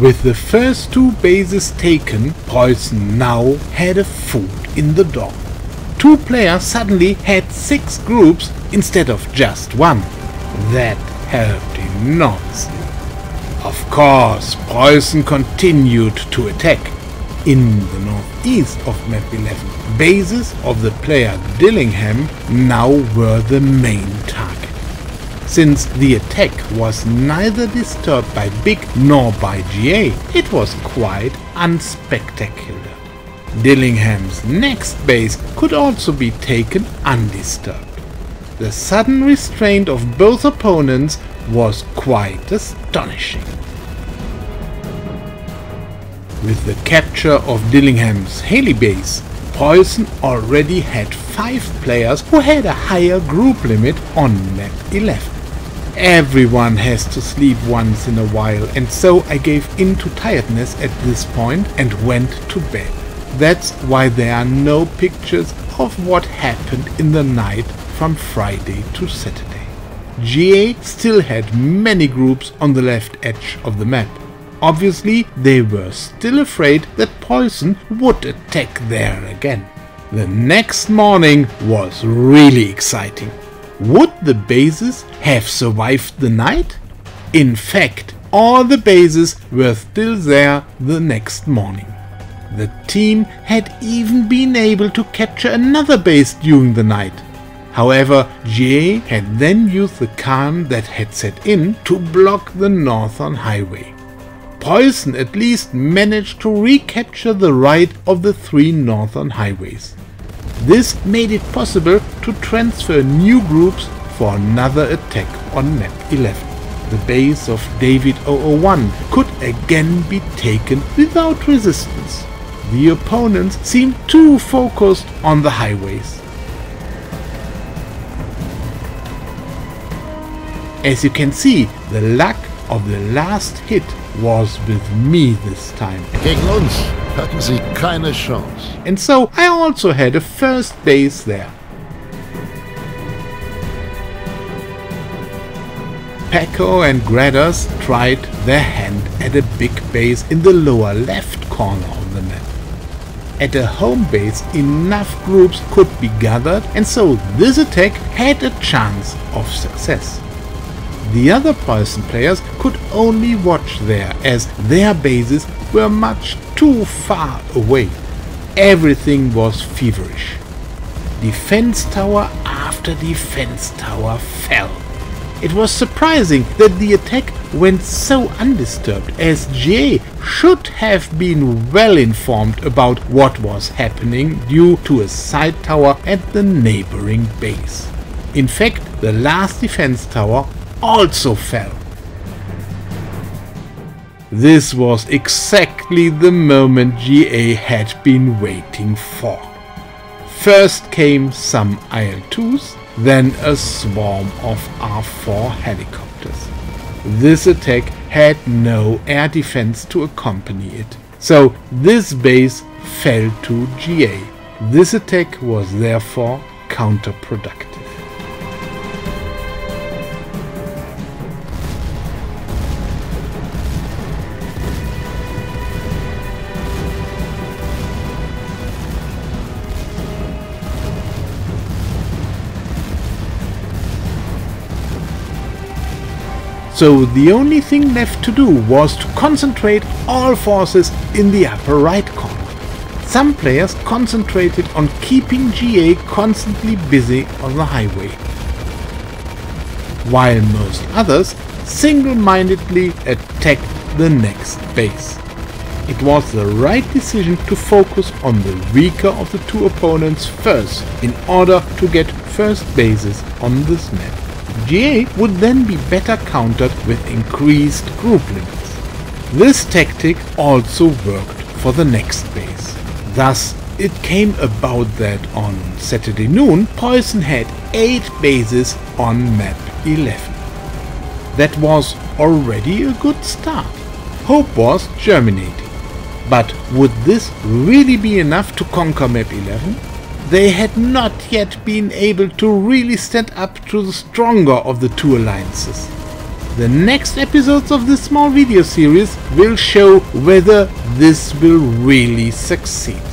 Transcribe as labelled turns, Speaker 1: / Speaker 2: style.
Speaker 1: With the first 2 bases taken, PREUSSEN now had a foot in the door. 2 players suddenly had 6 groups instead of just 1. That helped enormously. Of course, PREUSSEN continued to attack. In the northeast of Map 11, bases of the player DLINGHAM now were the main target. Since the attack was neither disturbed by Big nor by GA, it was quite unspectacular. DLINGHAM's next base could also be taken undisturbed. The sudden restraint of both opponents was quite astonishing. With the capture of DLINGHAM's helibase, PREUSSEN already had 5 players who had a higher group limit on Map 11. Everyone has to sleep once in a while, and so I gave in to tiredness at this point and went to bed. That's why there are no pictures of what happened in the night from Friday to Saturday. GA still had many groups on the left edge of the map. Obviously, they were still afraid that PREUSSEN would attack there again. The next morning was really exciting. Would the bases have survived the night? In fact, all the bases were still there the next morning. The team had even been able to capture another base during the night. However, GA had then used the calm that had set in to block the northern highway. PREUSSEN at least managed to recapture the right of the 3 northern highways. This made it possible to transfer new groups for another attack on Map 11. The base of David 001 could again be taken without resistance. The opponents seemed too focused on the highways. As you can see, the luck of the last hit was with me this time.
Speaker 2: Gegen uns hatten sie keine Chance.
Speaker 1: And so I also had a first base there. Paco and Gradders tried their hand at a big base in the lower left corner of the map. At a home base, enough groups could be gathered, and so this attack had a chance of success. The other PREUSSEN players could only watch there, as their bases were much too far away. Everything was feverish. Defense tower after defense tower fell. It was surprising that the attack went so undisturbed, as GA should have been well informed about what was happening due to a side tower at the neighboring base. In fact, the last defense tower also fell. This was exactly the moment GA had been waiting for. First came some IL-2s, then a swarm of R4 helicopters. This attack had no air defense to accompany it, so this base fell to GA. This attack was therefore counterproductive. So the only thing left to do was to concentrate all forces in the upper right corner. Some players concentrated on keeping GA constantly busy on the highway, while most others single-mindedly attacked the next base. It was the right decision to focus on the weaker of the two opponents first in order to get first bases on this map. GA would then be better countered with increased group limits. This tactic also worked for the next base. Thus, it came about that on Saturday noon, PREUSSEN had 8 bases on Map 11. That was already a good start. Hope was germinating. But would this really be enough to conquer Map 11? They had not yet been able to really stand up to the stronger of the two alliances. The next episodes of this small video series will show whether this will really succeed.